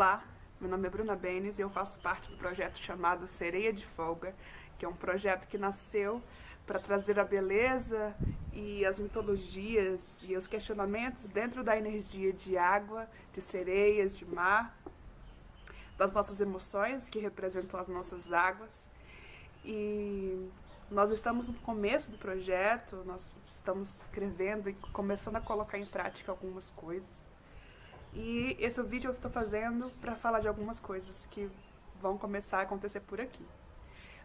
Olá, meu nome é Bruna Benes e eu faço parte do projeto chamado Sereia de Folga, que é um projeto que nasceu para trazer a beleza e as mitologias e os questionamentos dentro da energia de água, de sereias, de mar, das nossas emoções que representam as nossas águas. E nós estamos no começo do projeto, nós estamos escrevendo e começando a colocar em prática algumas coisas. E esse vídeo eu estou fazendo para falar de algumas coisas que vão começar a acontecer por aqui.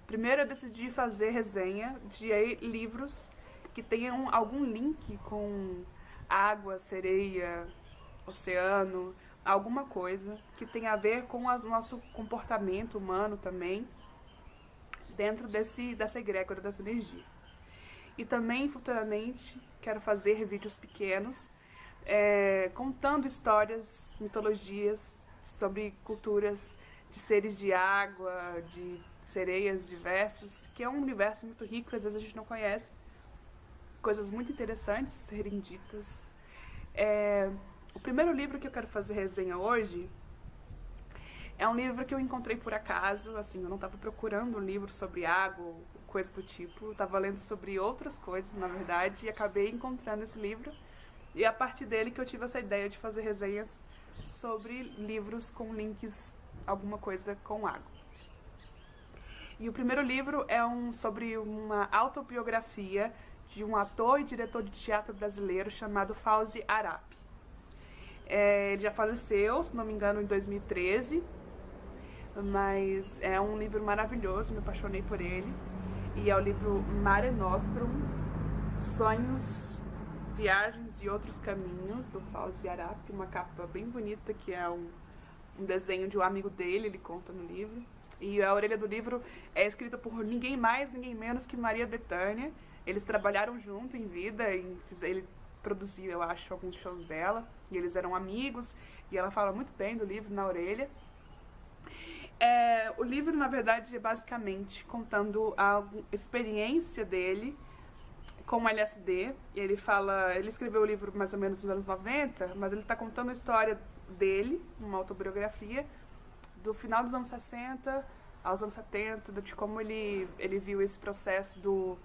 Primeiro eu decidi fazer resenha de livros que tenham algum link com água, sereia, oceano, alguma coisa que tenha a ver com o nosso comportamento humano também, dentro dessa egrégora, dessa energia. E também, futuramente, quero fazer vídeos pequenos, contando histórias, mitologias sobre culturas de seres de água, de sereias diversas, que é um universo muito rico, às vezes a gente não conhece. Coisas muito interessantes serem ditas. O primeiro livro que eu quero fazer resenha hoje é um livro que eu encontrei por acaso, assim, eu não estava procurando um livro sobre água ou coisa do tipo, eu estava lendo sobre outras coisas, na verdade, e acabei encontrando esse livro. E é a partir dele que eu tive essa ideia de fazer resenhas sobre livros com links, alguma coisa com água. E o primeiro livro é sobre uma autobiografia de um ator e diretor de teatro brasileiro chamado Fauzi Arap. Ele já faleceu, se não me engano, em 2013, mas é um livro maravilhoso, me apaixonei por ele. E é o livro Mare Nostrum, Sonhos, Viagens e Outros Caminhos, do Fauzi Arap, uma capa bem bonita, que é um desenho de um amigo dele, ele conta no livro. E a orelha do livro é escrita por ninguém mais, ninguém menos que Maria Bethânia. Eles trabalharam junto em vida, ele produziu, eu acho, alguns shows dela, e eles eram amigos, e ela fala muito bem do livro na orelha. O livro, na verdade, é basicamente contando a experiência dele com o LSD. Ele escreveu o livro mais ou menos nos anos 90, mas ele está contando a história dele, uma autobiografia, do final dos anos 60 aos anos 70, de como ele viu esse processo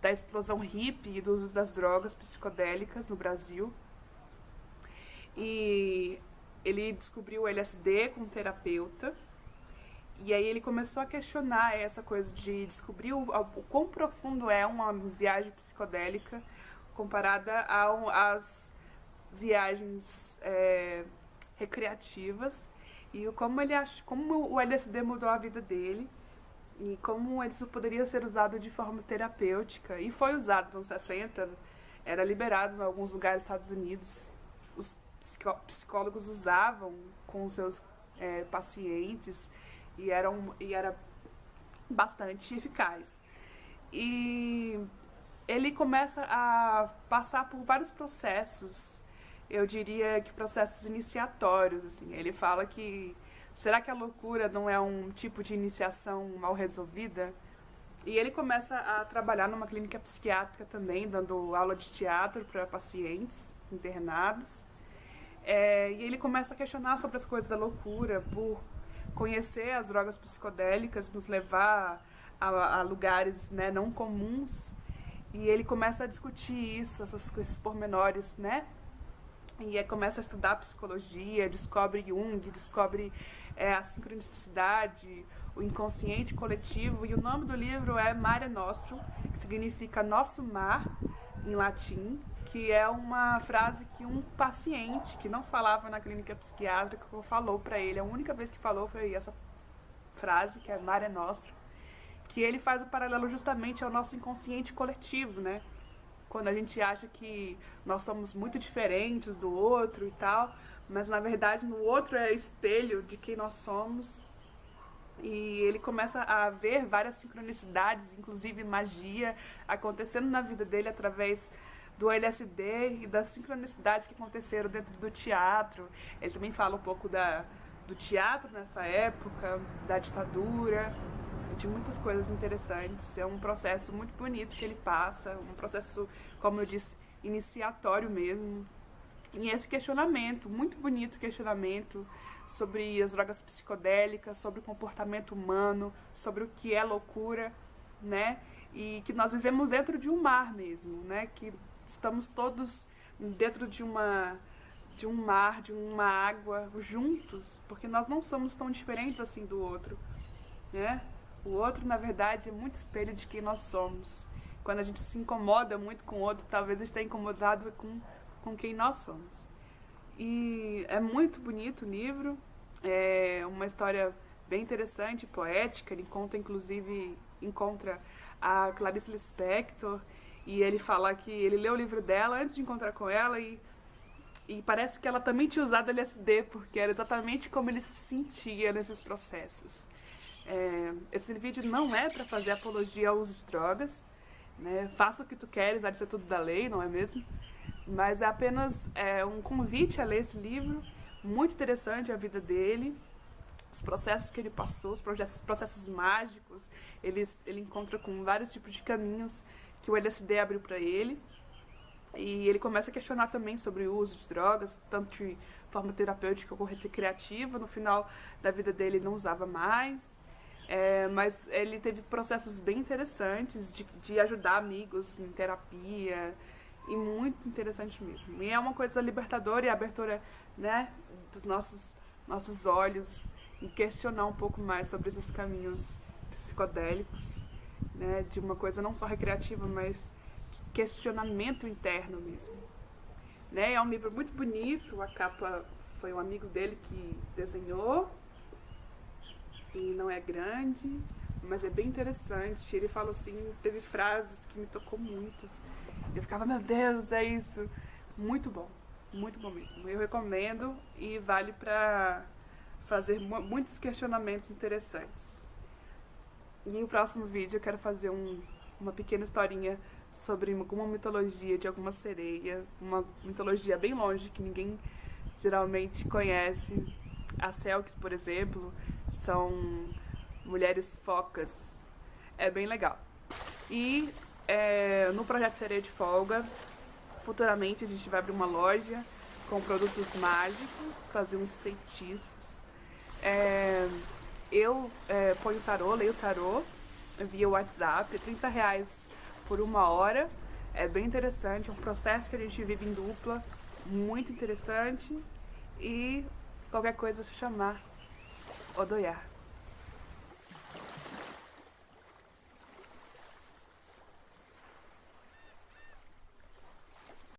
da explosão hippie e do uso das drogas psicodélicas no Brasil. E ele descobriu o LSD com um terapeuta, e aí ele começou a questionar essa coisa de descobrir o quão profundo é uma viagem psicodélica comparada às viagens recreativas, e como o LSD mudou a vida dele e como isso poderia ser usado de forma terapêutica. E foi usado nos anos 60, era liberado em alguns lugares dos Estados Unidos. Os psicólogos usavam com os seus pacientes, e era bastante eficaz. E ele começa a passar por vários processos, eu diria que processos iniciatórios, assim. Ele fala que, será que a loucura não é um tipo de iniciação mal resolvida? E ele começa a trabalhar numa clínica psiquiátrica também, dando aula de teatro para pacientes internados. E ele começa a questionar sobre as coisas da loucura, por conhecer as drogas psicodélicas, nos levar a lugares, né, não comuns. E ele começa a discutir isso, esses pormenores, né? E começa a estudar psicologia, descobre Jung, descobre a sincronicidade, o inconsciente coletivo. E o nome do livro é Mare Nostrum, que significa nosso mar, em latim, que é uma frase que um paciente que não falava na clínica psiquiátrica falou para ele. A única vez que falou foi essa frase, que é Mare Nostrum, que ele faz o paralelo justamente ao nosso inconsciente coletivo, né? Quando a gente acha que nós somos muito diferentes do outro e tal, mas na verdade no outro é espelho de quem nós somos. E ele começa a ver várias sincronicidades, inclusive magia, acontecendo na vida dele através do LSD e das sincronicidades que aconteceram dentro do teatro. Ele também fala um pouco do teatro nessa época, da ditadura, de muitas coisas interessantes. É um processo muito bonito que ele passa, um processo, como eu disse, iniciatório mesmo. E esse questionamento, muito bonito questionamento sobre as drogas psicodélicas, sobre o comportamento humano, sobre o que é loucura, né? E que nós vivemos dentro de um mar mesmo, né? Que estamos todos dentro de um mar, de uma água, juntos, porque nós não somos tão diferentes assim do outro, né? O outro, na verdade, é muito espelho de quem nós somos. Quando a gente se incomoda muito com o outro, talvez esteja incomodado com quem nós somos. E é muito bonito o livro, é uma história bem interessante, poética. Ele encontra a Clarice Lispector, e ele fala que ele leu o livro dela antes de encontrar com ela, e parece que ela também tinha usado LSD, porque era exatamente como ele se sentia nesses processos. Esse vídeo não é para fazer apologia ao uso de drogas, né? Faça o que tu queres, há de ser tudo da lei, não é mesmo? Mas é apenas um convite a ler esse livro, muito interessante a vida dele, os processos que ele passou, os processos mágicos. Ele encontra com vários tipos de caminhos que o LSD abriu para ele. E ele começa a questionar também sobre o uso de drogas, tanto de forma terapêutica como recreativa. No final da vida dele ele não usava mais, mas ele teve processos bem interessantes de ajudar amigos em terapia, e muito interessante mesmo. E é uma coisa libertadora e abertura, né, dos nossos olhos, e questionar um pouco mais sobre esses caminhos psicodélicos, né, de uma coisa não só recreativa, mas questionamento interno mesmo, né? É um livro muito bonito, a capa foi um amigo dele que desenhou, e não é grande, mas é bem interessante. Ele fala assim, teve frases que me tocou muito, eu ficava, meu Deus, é isso. Muito bom mesmo. Eu recomendo, e vale para fazer muitos questionamentos interessantes. E no próximo vídeo eu quero fazer uma pequena historinha sobre alguma mitologia de alguma sereia, uma mitologia bem longe que ninguém geralmente conhece. As Selks, por exemplo, são mulheres focas. É bem legal. E no projeto Sereia de Folga, futuramente a gente vai abrir uma loja com produtos mágicos, fazer uns feitiços. Eu ponho tarô, leio tarô via WhatsApp, R$30 por 1 hora. É bem interessante, é um processo que a gente vive em dupla, muito interessante. E qualquer coisa, se chamar, Odoiar.